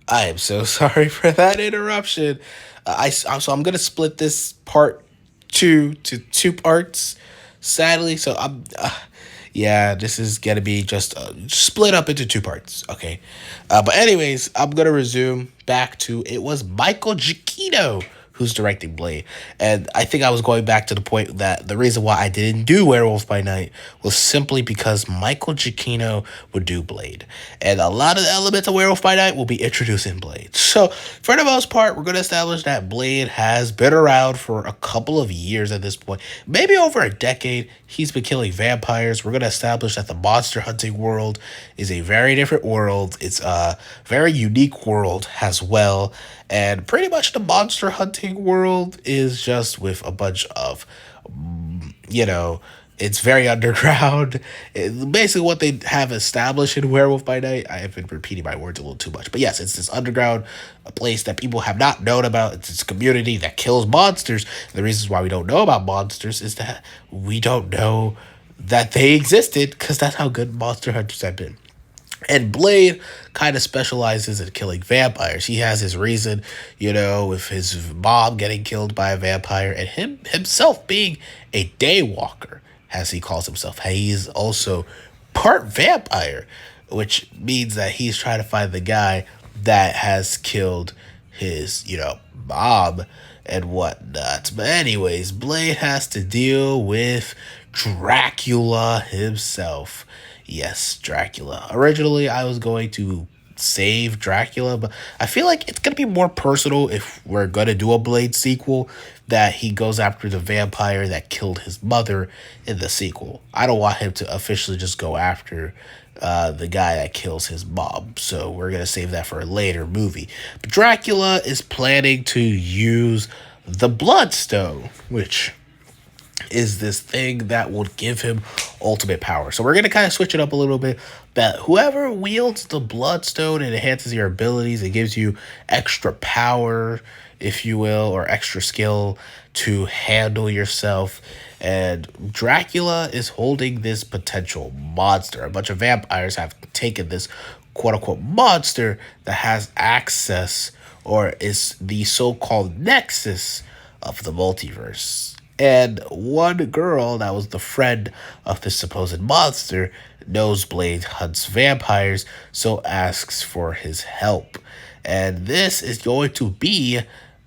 I am so sorry for that interruption. So I'm gonna split this part two to two parts. Sadly, so yeah, this is gonna be just split up into two parts. Okay, but anyways, I'm gonna resume back to it was Michael Giacchino who's directing Blade. And I think I was going back to the point that the reason why I didn't do Werewolf by Night was simply because Michael Giacchino would do Blade. And a lot of the elements of Werewolf by Night will be introduced in Blade. So, for the most part, we're going to establish that Blade has been around for a couple of years at this point, maybe over a decade. He's been killing vampires. We're going to establish that the monster hunting world is a very different world. It's a very unique world as well. And pretty much the monster hunting world is just with a bunch of, you know, it's very underground. Basically, what they have established in Werewolf by Night, I have been repeating my words a little too much. But yes, it's this underground place that people have not known about. It's this community that kills monsters. And the reasons why we don't know about monsters is that we don't know that they existed because that's how good monster hunters have been. And Blade kind of specializes in killing vampires. He has his reason, with his mom getting killed by a vampire and himself being a daywalker, as he calls himself. He's also part vampire, which means that he's trying to find the guy that has killed his, mom and whatnot. But anyways, Blade has to deal with Dracula himself. Yes, Dracula. Originally, I was going to save Dracula, but I feel like it's going to be more personal if we're going to do a Blade sequel that he goes after the vampire that killed his mother in the sequel. I don't want him to officially just go after the guy that kills his mom. So we're going to save that for a later movie. But Dracula is planning to use the Bloodstone, which is this thing that will give him ultimate power. So we're going to kind of switch it up a little bit. That whoever wields the Bloodstone, it enhances your abilities. It gives you extra power, if you will, or extra skill to handle yourself. And Dracula is holding this potential monster. A bunch of vampires have taken this quote-unquote monster that has access or is the so-called nexus of the multiverse. And one girl that was the friend of this supposed monster knows Blade hunts vampires, so asks for his help. And this is going to be,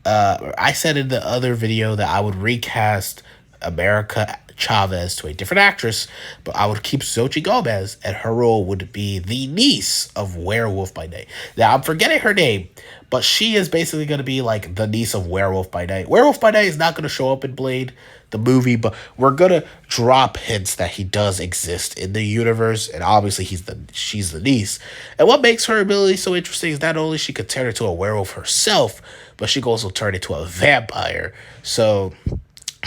I said in the other video that I would recast America Chavez to a different actress, but I would keep Xochitl Gomez, and her role would be the niece of Werewolf by Night. Now, I'm forgetting her name, but she is basically going to be like the niece of Werewolf by Night. Werewolf by Night is not going to show up in Blade, the movie, but we're going to drop hints that he does exist in the universe, and obviously she's the niece. And what makes her ability so interesting is not only she could turn into a werewolf herself, but she can also turn into a vampire. So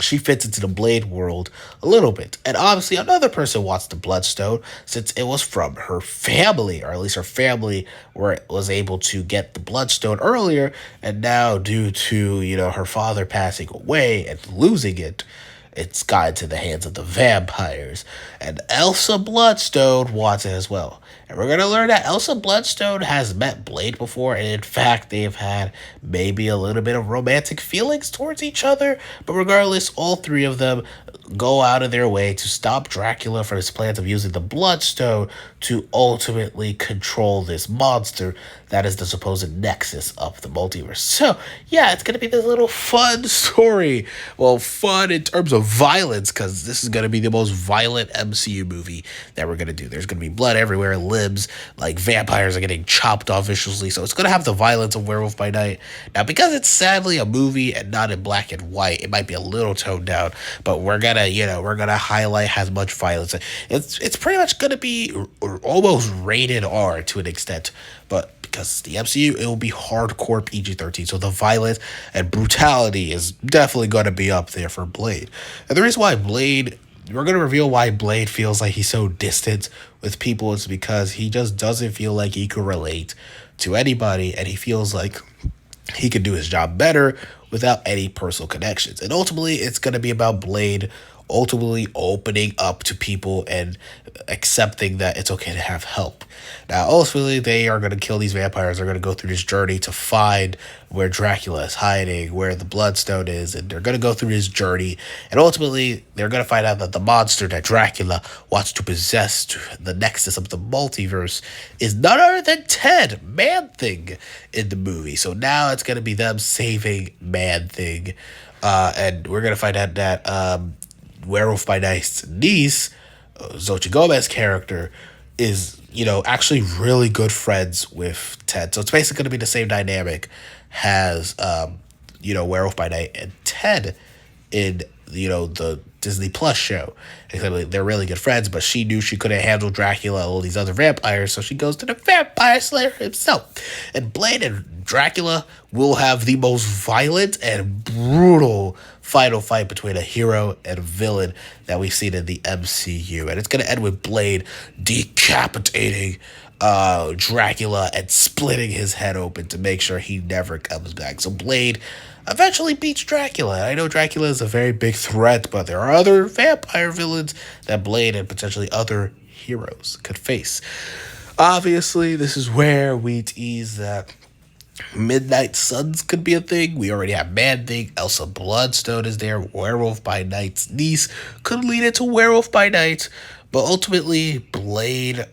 she fits into the Blade world a little bit. And obviously another person wants the Bloodstone since it was from her family, or at least her family was able to get the Bloodstone earlier, and now due to, her father passing away and losing it, it's got into the hands of the vampires. And Elsa Bloodstone wants it as well. And we're going to learn that Elsa Bloodstone has met Blade before, and in fact, they've had maybe a little bit of romantic feelings towards each other. But regardless, all three of them go out of their way to stop Dracula from his plans of using the Bloodstone to ultimately control this monster that is the supposed nexus of the multiverse. So, yeah, it's going to be this little fun story. Well, fun in terms of violence, because this is going to be the most violent MCU movie that we're going to do. There's going to be blood everywhere, limbs, like vampires are getting chopped off viciously. So it's going to have the violence of Werewolf by Night. Now, because it's sadly a movie and not in black and white, it might be a little toned down, but we're going to highlight as much violence. It's pretty much going to be almost rated R to an extent, but because the MCU, it will be hardcore PG-13, so the violence and brutality is definitely going to be up there for Blade. And the reason why we're going to reveal why Blade feels like he's so distant with people is because he just doesn't feel like he could relate to anybody, and he feels like he can do his job better without any personal connections. And ultimately, it's going to be about Blade ultimately opening up to people and accepting that it's okay to have help. Now, ultimately, they are going to kill these vampires. They're going to go through this journey to find where Dracula is hiding, where the Bloodstone is, and they're going to go through this journey. And ultimately, they're going to find out that the monster that Dracula wants to possess to the nexus of the multiverse is none other than Ted, Man-Thing, in the movie. So now it's going to be them saving Man-Thing. And we're going to find out that Werewolf by Night's niece, Xochitl Gomez's character, is, actually really good friends with Ted. So it's basically going to be the same dynamic as, Werewolf by Night and Ted in, the Disney Plus show. Except they're really good friends, but she knew she couldn't handle Dracula and all these other vampires, so she goes to the vampire slayer himself. And Blade and Dracula will have the most violent and brutal final fight between a hero and a villain that we've seen in the MCU. And it's going to end with Blade decapitating Dracula and splitting his head open to make sure he never comes back. So Blade eventually beats Dracula. I know Dracula is a very big threat, but there are other vampire villains that Blade and potentially other heroes could face. Obviously, this is where we tease that Midnight Suns could be a thing. We already have Man-Thing. Elsa Bloodstone is there. Werewolf by Night's niece could lead into Werewolf by Night. But ultimately, Blade,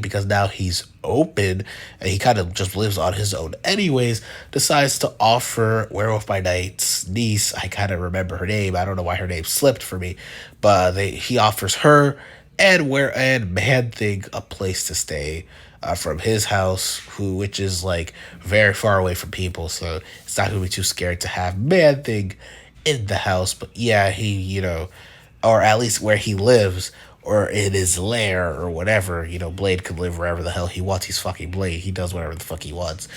because now he's open and he kind of just lives on his own anyways, decides to offer Werewolf by Night's niece, I kind of remember her name, I don't know why her name slipped for me, but he offers her and Man-Thing a place to stay from his house, which is like very far away from people, so it's not gonna be too scared to have Man-Thing in the house. But yeah, he, or at least where he lives, or in his lair, or whatever, Blade could live wherever the hell he wants. He's fucking Blade. He does whatever the fuck he wants.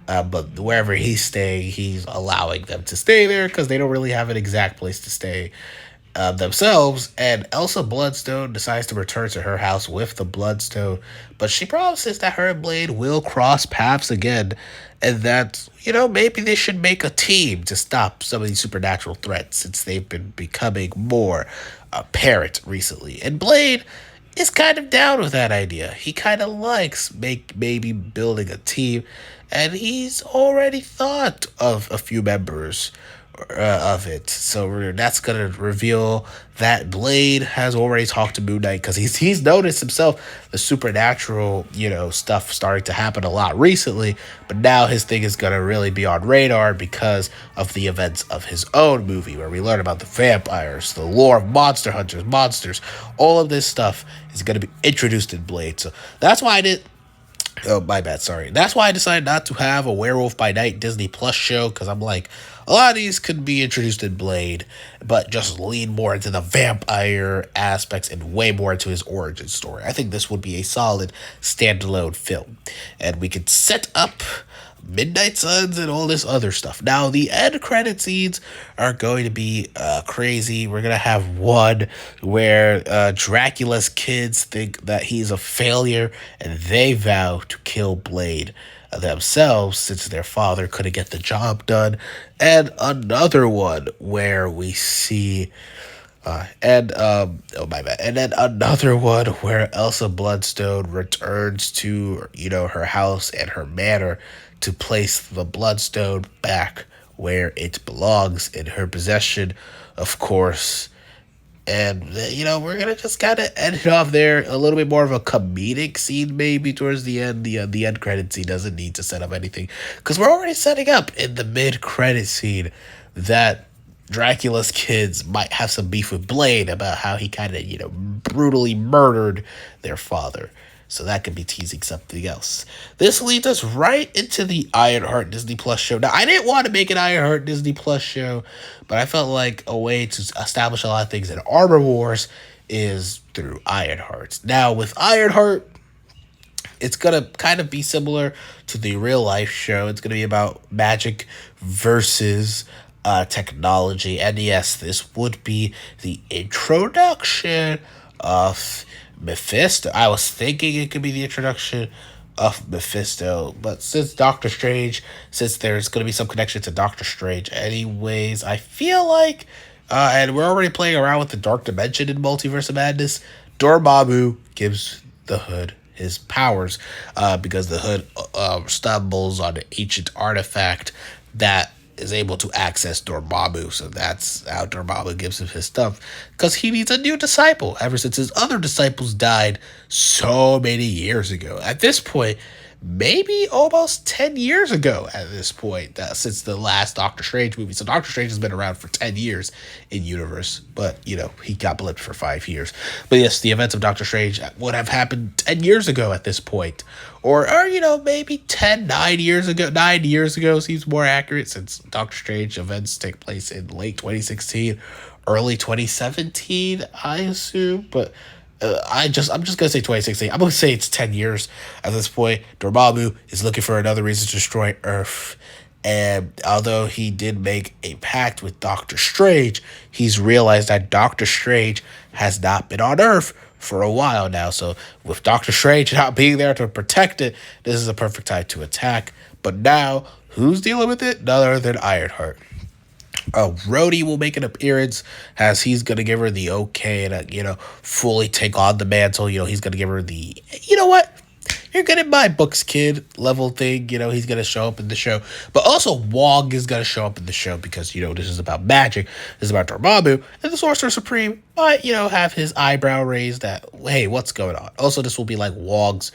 But wherever he's staying, he's allowing them to stay there because they don't really have an exact place to stay themselves. And Elsa Bloodstone decides to return to her house with the Bloodstone, but she promises that her and Blade will cross paths again, and that, maybe they should make a team to stop some of these supernatural threats since they've been becoming more apparent recently. And Blade is kind of down with that idea. He kind of likes maybe building a team, and he's already thought of a few members of it. So that's gonna reveal that Blade has already talked to Moon Knight, because he's noticed himself the supernatural stuff starting to happen a lot recently, but now his thing is gonna really be on radar because of the events of his own movie, where we learn about the vampires, the lore of monster hunters, monsters. All of this stuff is gonna be introduced in Blade. So that's why I did. Oh, my bad, sorry. That's why I decided not to have a Werewolf by Night Disney Plus show, because I'm like, a lot of these could be introduced in Blade, but just lean more into the vampire aspects and way more into his origin story. I think this would be a solid standalone film, and we could set up Midnight Suns and all this other stuff. Now, the end credit scenes are going to be crazy. We're going to have one where Dracula's kids think that he's a failure, and they vow to kill Blade themselves since their father couldn't get the job done. And another one where we see and then another one where Elsa Bloodstone returns to her house and her manor to place the Bloodstone back where it belongs, in her possession, of course. And, we're going to just kind of end it off there. A little bit more of a comedic scene maybe towards the end. The end credit scene doesn't need to set up anything, because we're already setting up in the mid-credit scene that Dracula's kids might have some beef with Blade about how he kind of, brutally murdered their father. So that could be teasing something else. This leads us right into the Ironheart Disney Plus show. Now, I didn't want to make an Ironheart Disney Plus show, but I felt like a way to establish a lot of things in Armor Wars is through Ironheart. Now, with Ironheart, it's going to kind of be similar to the real life show. It's going to be about magic versus technology. And yes, this would be the introduction of Mephisto. I was thinking it could be the introduction of Mephisto, but since there's going to be some connection to Doctor Strange anyways, I feel like And we're already playing around with the Dark Dimension in Multiverse of Madness. Dormammu gives the Hood his powers because the Hood stumbles on an ancient artifact that is able to access Dormammu. So that's how Dormammu gives him his stuff because he needs a new disciple ever since his other disciples died so many years ago. At this point, maybe almost 10 years ago at this point, since the last Doctor Strange movie. So Doctor Strange has been around for 10 years in universe, but he got blipped for 5 years. But yes, the events of Doctor Strange would have happened 10 years ago at this point. Or maybe 9 years ago. 9 years ago seems more accurate since Doctor Strange events take place in late 2016, early 2017, I assume. But I'm just gonna say 2016. I'm gonna say it's 10 years at this point. Dormammu is looking for another reason to destroy Earth, and although he did make a pact with Doctor Strange, he's realized that Doctor Strange has not been on Earth for a while now. So with Doctor Strange not being there to protect it, this is a perfect time to attack. But now, who's dealing with it? None other than Ironheart. Rhodey will make an appearance as he's gonna give her the okay to fully take on the mantle. He's gonna give her the what, you're good at my books, kid level thing. He's gonna show up in the show, but also Wong is gonna show up in the show because this is about magic. This is about Dormammu, and the Sorcerer Supreme might have his eyebrow raised that, hey, what's going on? Also, this will be like Wong's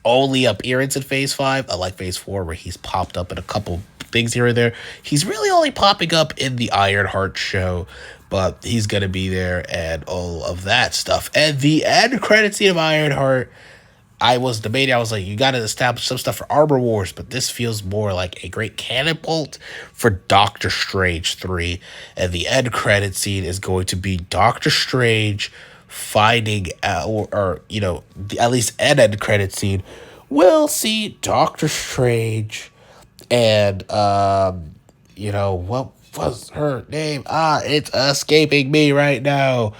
only appearance in Phase 5, unlike Phase 4, where he's popped up in a couple things here and there. He's really only popping up in the Ironheart show, but he's going to be there and all of that stuff. And the end credit scene of Ironheart, I was debating. I was like, you got to establish some stuff for Armor Wars, but this feels more like a great cannon bolt for Doctor Strange 3. And the end credit scene is going to be Doctor Strange finding or at least end credit scene. We'll see Doctor Strange and what was her name? It's escaping me right now.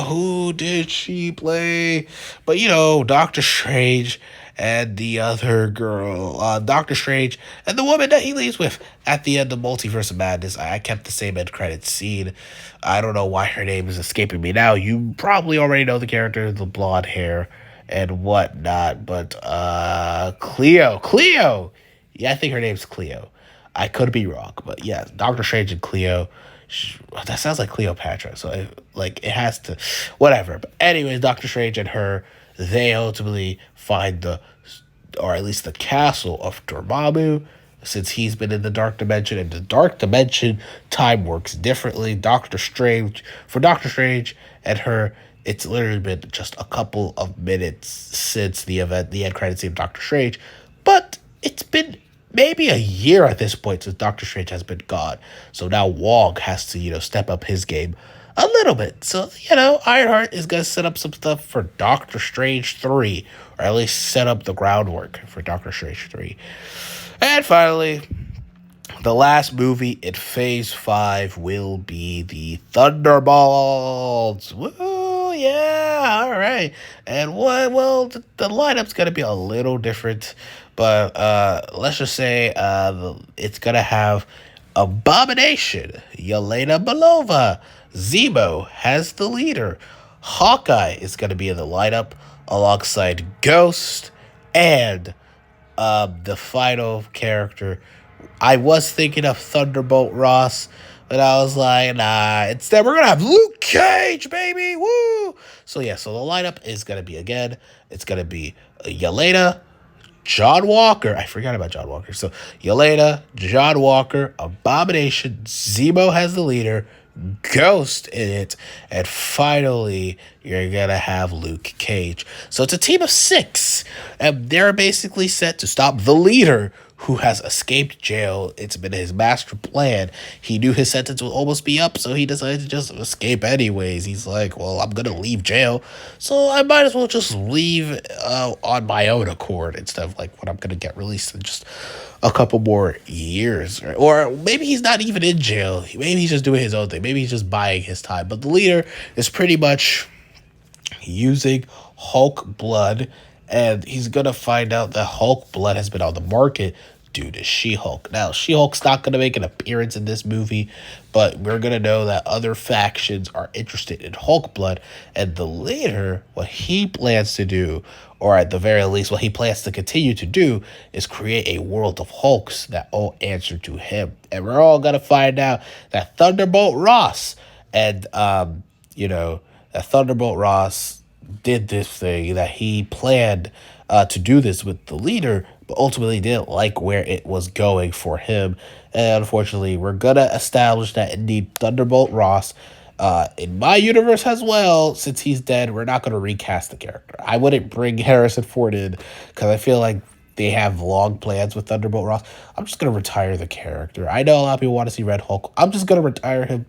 Who did she play? But Doctor Strange and the other girl, Doctor Strange and the woman that he leaves with at the end of Multiverse of Madness. I kept the same end credits scene. I don't know why her name is escaping me now. You probably already know the character, the blonde hair and whatnot. But Cleo. Yeah, I think her name's Cleo. I could be wrong, but yeah, Doctor Strange and Cleo. That sounds like Cleopatra, so it has to, whatever. But anyways, Doctor Strange and her, they ultimately find or at least the castle of Dormammu, since he's been in the Dark Dimension. And the Dark Dimension time works differently. For Doctor Strange and her, it's literally been just a couple of minutes since the end credits scene of Doctor Strange, but it's been maybe a year at this point since Doctor Strange has been gone. So now Wong has to, step up his game a little bit. So, Ironheart is going to set up some stuff for Doctor Strange 3, or at least set up the groundwork for Doctor Strange 3. And finally, the last movie in Phase 5 will be the Thunderbolts. Woo, yeah, all right. And the lineup's going to be a little different, but let's just say it's going to have Abomination, Yelena Belova, Zemo has the leader. Hawkeye is going to be in the lineup alongside Ghost and the final character. I was thinking of Thunderbolt Ross, but I was like, nah, instead we're going to have Luke Cage, baby, woo! So the lineup is going to be, again, it's going to be Yelena, John Walker. I forgot about John Walker. So Yelena, John Walker, Abomination, Zemo has the leader, Ghost in it, and finally you're gonna have Luke Cage. So it's a team of 6, and they're basically set to stop the leader who has escaped jail. It's been his master plan. He knew his sentence would almost be up, so he decided to just escape anyways. He's like, well, I'm gonna leave jail, so I might as well just leave on my own accord instead of when I'm gonna get released in just a couple more years. Or maybe he's not even in jail. Maybe he's just doing his own thing. Maybe he's just buying his time. But the leader is pretty much using Hulk blood, and he's gonna find out that Hulk blood has been on the market due to She-Hulk. Now, She-Hulk's not going to make an appearance in this movie, but we're going to know that other factions are interested in Hulk blood, and the leader, what he plans to do, or at the very least, what he plans to continue to do, is create a world of Hulks that all answer to him. And we're all going to find out that Thunderbolt Ross and, that Thunderbolt Ross did this thing, that he planned to do this with the leader, but ultimately didn't like where it was going for him. And unfortunately, we're gonna establish that indeed Thunderbolt Ross, in my universe as well, since he's dead, we're not gonna recast the character. I wouldn't bring Harrison Ford in because I feel like they have long plans with Thunderbolt Ross. I'm just gonna retire the character. I know a lot of people want to see Red Hulk. I'm just gonna retire him.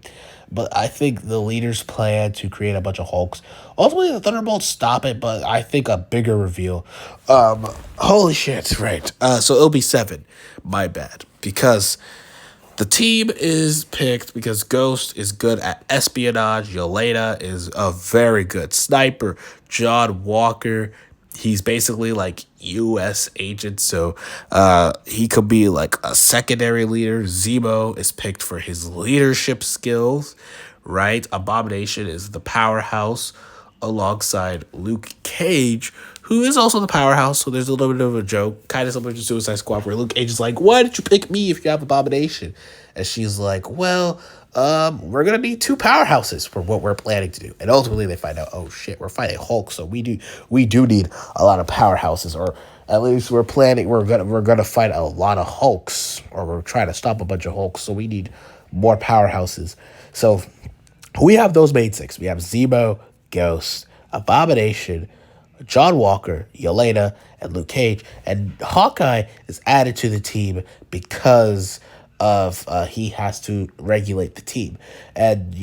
But I think the leaders plan to create a bunch of Hulks. Ultimately, the Thunderbolts stop it, but I think a bigger reveal. Holy shit, right. So it'll be 7. My bad. Because the team is picked because Ghost is good at espionage. Yelena is a very good sniper. John Walker, he's basically like U.S. agent, so he could be like a secondary leader. Zemo is picked for his leadership skills, right? Abomination is the powerhouse alongside Luke Cage, who is also the powerhouse. So there's a little bit of a joke, kind of similar to Suicide Squad, where Luke Cage is like, "Why did you pick me if you have Abomination?" And she's like, "Well, we're gonna need 2 powerhouses for what we're planning to do." And ultimately, they find out, "Oh shit, we're fighting Hulk, so we do need a lot of powerhouses, or at least we're gonna fight a lot of Hulks, or we're trying to stop a bunch of Hulks, so we need more powerhouses." So we have those main 6. We have Zemo, Ghost, Abomination, John Walker, Yelena, and Luke Cage. And Hawkeye is added to the team because of he has to regulate the team. And,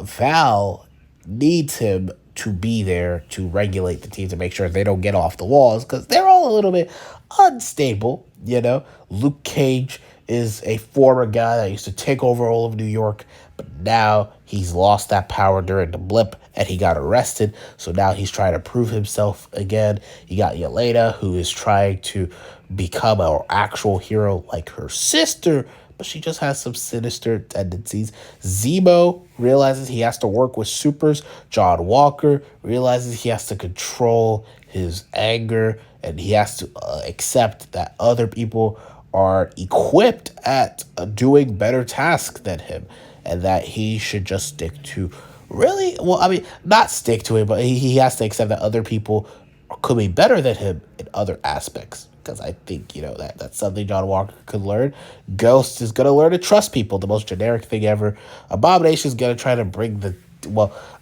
Val needs him to be there to regulate the team to make sure they don't get off the walls because they're all a little bit unstable. Luke Cage is a former guy that used to take over all of New York, but now he's lost that power during the blip and he got arrested. So now he's trying to prove himself again. You got Yelena, who is trying to become an actual hero like her sister, but she just has some sinister tendencies. Zemo realizes he has to work with supers. John Walker realizes he has to control his anger and he has to accept that other people are equipped at doing better tasks than him, and that he should just stick to not stick to it, but he has to accept that other people could be better than him in other aspects. Because I think, that's something John Walker could learn. Ghost is going to learn to trust people, the most generic thing ever. Abomination is going to try to bring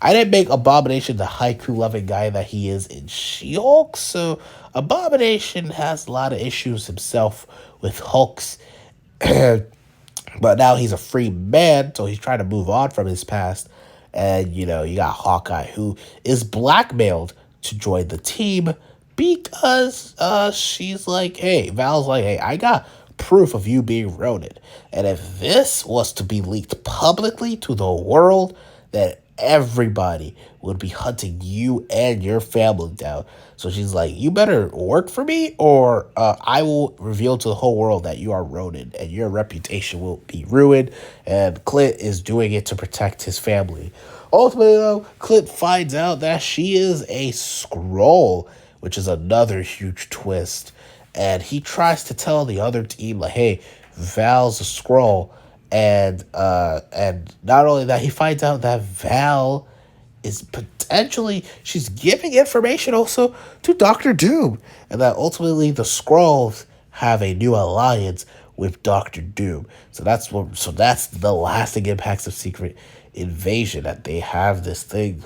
I didn't make Abomination the haiku-loving guy that he is in She-Hulk, so Abomination has a lot of issues himself with Hulks. But now he's a free man, so he's trying to move on from his past. And, you got Hawkeye, who is blackmailed to join the team because she's like, Val's like, hey, I got proof of you being Ronin. And if this was to be leaked publicly to the world, then everybody would be hunting you and your family down. So she's like, you better work for me or I will reveal to the whole world that you are Ronin and your reputation will be ruined. And Clint is doing it to protect his family. Ultimately, though, Clint finds out that she is a Skrull, which is another huge twist. And he tries to tell the other team, like, hey, Val's a Skrull. And not only that, he finds out that Val is she's giving information also to Doctor Doom, and that ultimately the Skrulls have a new alliance with Doctor Doom. So that's the lasting impacts of Secret Invasion, that they have this thing.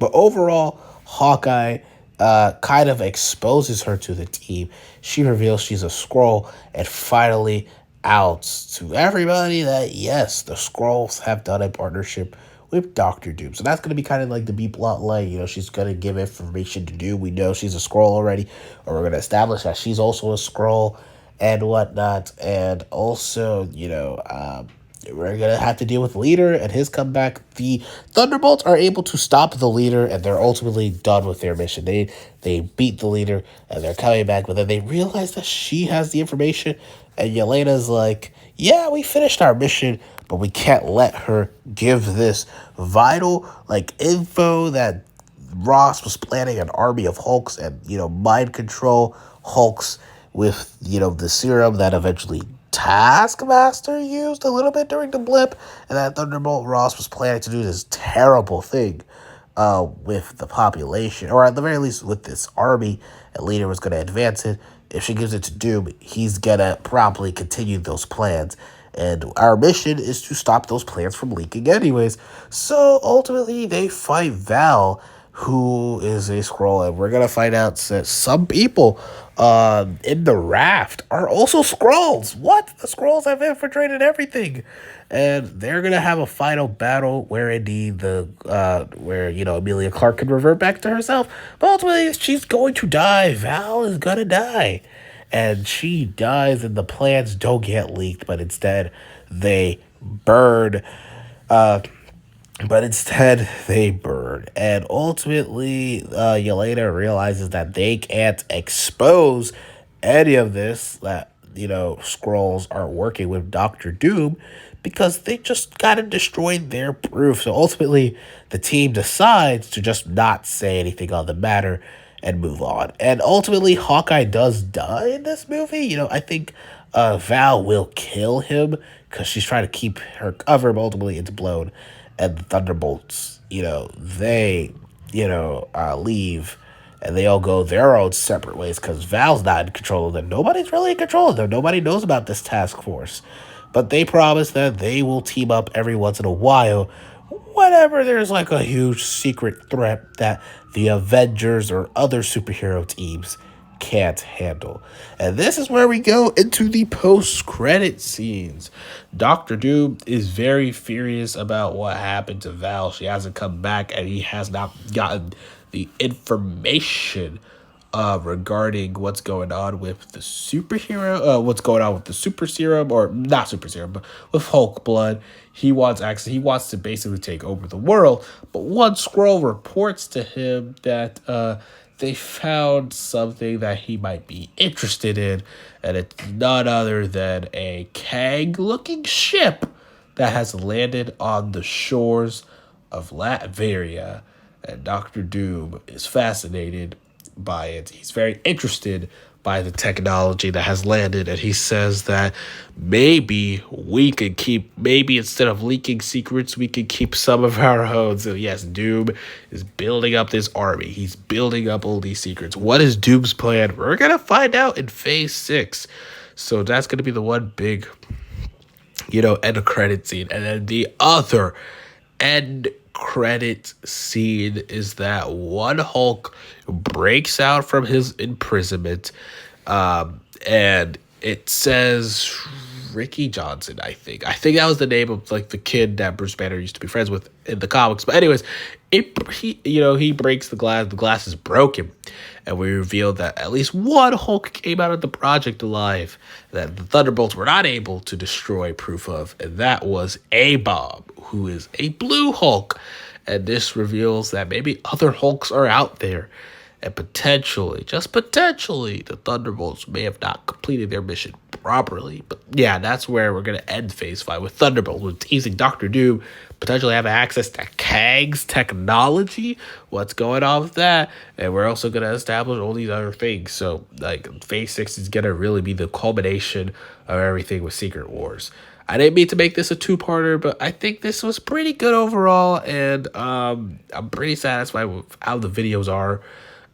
But overall, Hawkeye kind of exposes her to the team. She reveals she's a Skrull, and finally outs to everybody that, yes, the Skrulls have done a partnership with Doctor Doom. So that's going to be kind of like the B plot line. She's going to give information to Doom. We know she's a Skrull already, or we're going to establish that she's also a Skrull and whatnot. And also, we're gonna have to deal with the leader and his comeback. The Thunderbolts are able to stop the leader, and they're ultimately done with their mission. They beat the leader, and they're coming back, but then they realize that she has the information, and Yelena's like, "Yeah, we finished our mission, but we can't let her give this vital info that Ross was planning an army of Hulks and mind control Hulks with the serum that eventually Taskmaster used a little bit during the blip, and that Thunderbolt Ross was planning to do this terrible thing with the population, or at the very least with this army. And Leader was going to advance it. If she gives it to Doom, he's going to probably continue those plans. And our mission is to stop those plans from leaking anyways. So ultimately, they fight Val, who is a Skrull, and we're gonna find out that some people in the raft are also Skrulls. What? The Skrulls have infiltrated everything, and they're gonna have a final battle where indeed where Emilia Clarke can revert back to herself, but ultimately she's going to die. Val is gonna die, and she dies, and the plans don't get leaked, but instead they burn. But instead, they burn. And ultimately, Yelena realizes that they can't expose any of this, that, Skrulls are working with Doctor Doom, because they just gotta destroy their proof. So ultimately, the team decides to just not say anything on the matter and move on. And ultimately, Hawkeye does die in this movie. I think Val will kill him because she's trying to keep her cover, but ultimately it's blown. And the Thunderbolts, they, leave, and they all go their own separate ways because Val's not in control of them. Nobody's really in control of them. Nobody knows about this task force. But they promise that they will team up every once in a while whenever there's a huge secret threat that the Avengers or other superhero teams can't handle. And this is where we go into the post-credit scenes. Doctor Doom is very furious about what happened to Val. She hasn't come back, and he has not gotten the information regarding what's going on with the superhero, what's going on with the super serum, or not super serum, but with Hulk blood. He wants access. He wants to basically take over the world. But one Skrull reports to him that they found something that he might be interested in, and it's none other than a Kang-looking ship that has landed on the shores of Latveria, and Doctor Doom is fascinated by it. He's very interested by the technology that has landed, and he says that maybe instead of leaking secrets, we can keep some of our own. So yes, Doom is building up this army. He's building up all these secrets. What is Doom's plan? We're gonna find out in Phase 6. So that's gonna be the one big, end credit scene. And then the other end credit scene is that one Hulk breaks out from his imprisonment, and it says Ricky Johnson. I think that was the name of the kid that Bruce Banner used to be friends with in the comics. But anyways, he breaks the glass. The glass is broken, and we reveal that at least one Hulk came out of the project alive that the Thunderbolts were not able to destroy proof of, and that was A-Bomb, who is a blue Hulk. And this reveals that maybe other Hulks are out there, and potentially, just potentially, the Thunderbolts may have not completed their mission properly. But yeah, that's where we're going to end Phase 5 with Thunderbolts, with teasing Doctor Doom, potentially having access to Kang's technology. What's going on with that? And we're also going to establish all these other things. So, Phase 6 is going to really be the culmination of everything with Secret Wars. I didn't mean to make this a two-parter, but I think this was pretty good overall, and I'm pretty satisfied with how the videos are.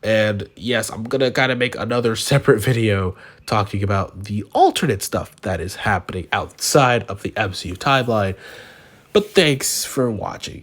And yes, I'm going to kind of make another separate video talking about the alternate stuff that is happening outside of the MCU timeline. But thanks for watching.